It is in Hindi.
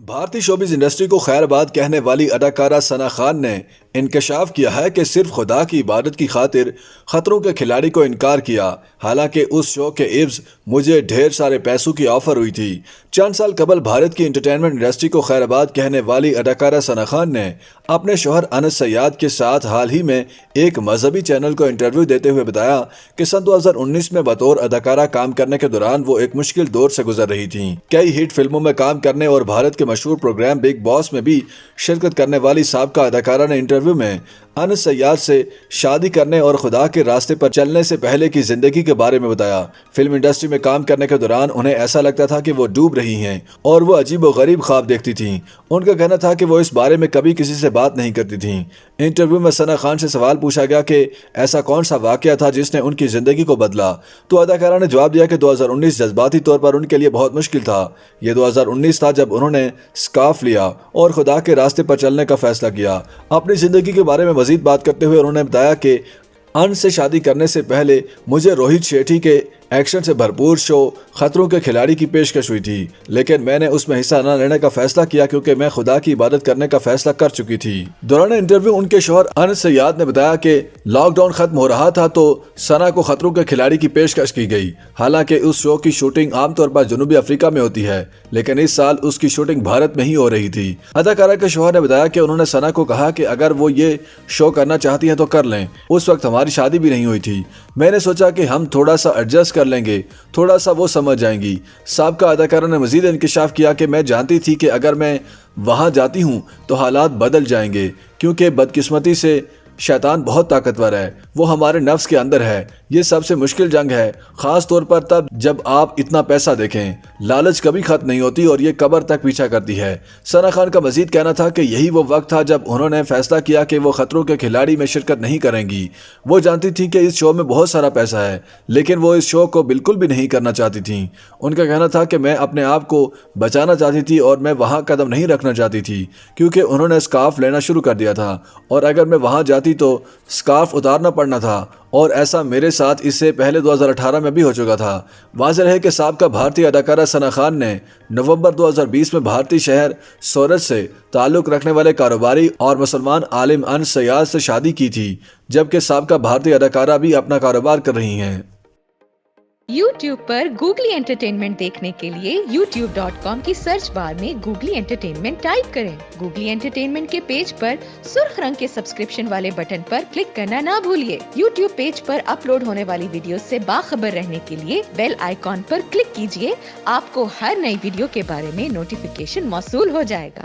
भारतीय शोबिज़ इंडस्ट्री को खैरबाद कहने वाली अदाकारा सना खान ने इंकशाफ किया है कि सिर्फ खुदा की इबादत की खातिर खतरों के खिलाड़ी को इनकार किया। हालांकि उस शो के इव्ज मुझे ढेर सारे पैसों की ऑफर हुई थी। चंद साल कबल भारत की एंटरटेनमेंट इंडस्ट्री को खैरबाद कहने वाली अदाकारा सना खान ने अपने शौहर अनस सयाद के साथ हाल ही में एक मजहबी चैनल को इंटरव्यू देते हुए बताया कि सन 2019 में बतौर अदाकारा काम करने के दौरान वो एक मुश्किल दौर से गुजर रही थी। कई हिट फिल्मों में काम करने और भारत के मशहूर प्रोग्राम बिग बॉस में भी शिरकत करने वाली साबका अदाकारा ने इंटरव्यू में अनस सयाद से शादी करने और खुदा के रास्ते पर चलने से पहले की जिंदगी के बारे में बताया। फिल्म इंडस्ट्री में काम करने के दौरान उन्हें ऐसा लगता था कि वो डूब रही हैं और वो अजीब व गरीब ख्वाब देखती थीं। उनका कहना था कि वो इस बारे में कभी किसी से बात नहीं करती थीं। इंटरव्यू में सना खान से सवाल पूछा गया कि ऐसा कौन सा वाकया था जिसने उनकी जिंदगी को बदला, तो अदाकारा ने जवाब दिया कि 2019 जज्बाती तौर पर उनके लिए बहुत मुश्किल था। ये 2019 था जब उन्होंने स्कार्फ लिया और खुदा के रास्ते पर चलने का फैसला किया। अपनी जिंदगी के बारे में मजीद बात करते हुए उन्होंने बताया कि अन से शादी करने से पहले मुझे रोहित शेट्टी के एक्शन से भरपूर शो खतरों के खिलाड़ी की पेशकश हुई थी, लेकिन मैंने उसमें हिस्सा न लेने का फैसला किया क्योंकि मैं खुदा की इबादत करने का फैसला कर चुकी थी। दौरान इंटरव्यू उनके शौहर अनस सयाद ने बताया कि लॉकडाउन खत्म हो रहा था तो सना को खतरों के खिलाड़ी की पेशकश की गई। हालांकि उस शो की शूटिंग आमतौर पर जनूबी अफ्रीका में होती है, लेकिन इस साल उसकी शूटिंग भारत में ही हो रही थी। अदाकारा के शौहर ने बताया कि उन्होंने सना को कहा कि अगर वो ये शो करना चाहती हैं तो कर लें। उस वक्त हमारी शादी भी नहीं हुई थी। मैंने सोचा कि हम थोड़ा सा एडजस्ट कर लेंगे, थोड़ा सा वो समझ जाएंगी। साबका अदाकारा ने मजीद इंकशाफ किया कि मैं जानती थी कि अगर मैं वहां जाती हूं तो हालात बदल जाएंगे, क्योंकि बदकिस्मती से शैतान बहुत ताकतवर है, वो हमारे नफ्स के अंदर है। ये सबसे मुश्किल जंग है, खास तौर पर तब जब आप इतना पैसा देखें। लालच कभी खत्म नहीं होती और ये कब्र तक पीछा करती है। सना खान का मजीद कहना था कि यही वो वक्त था जब उन्होंने फैसला किया कि वो खतरों के खिलाड़ी में शिरकत नहीं करेंगी। वो जानती थी कि इस शो में बहुत सारा पैसा है, लेकिन वो इस शो को बिल्कुल भी नहीं करना चाहती थी। उनका कहना था कि मैं अपने आप को बचाना चाहती थी और मैं वहाँ कदम नहीं रखना चाहती थी, क्योंकि उन्होंने स्कार्फ लेना शुरू कर दिया था और अगर मैं वहाँ जाती तो स्कार्फ उतारना पड़ना था, और ऐसा मेरे साथ इससे पहले 2018 में भी हो चुका था। वाज़ेह है कि साबका भारतीय अदाकारा सना खान ने नवंबर 2020 में भारतीय शहर सूरत से ताल्लुक़ रखने वाले कारोबारी और मुसलमान आलिम अनस सयाद से शादी की थी, जबकि साबका भारतीय अदाकारा भी अपना कारोबार कर रही हैं। YouTube पर गूगली एंटरटेनमेंट देखने के लिए youtube.com की सर्च बार में गूगली एंटरटेनमेंट टाइप करें। गूगली एंटरटेनमेंट के पेज पर सुर्ख रंग के सब्सक्रिप्शन वाले बटन पर क्लिक करना ना भूलिए। YouTube पेज पर अपलोड होने वाली वीडियो से बाखबर रहने के लिए बेल आइकॉन पर क्लिक कीजिए। आपको हर नई वीडियो के बारे में नोटिफिकेशन मौसूल हो जाएगा।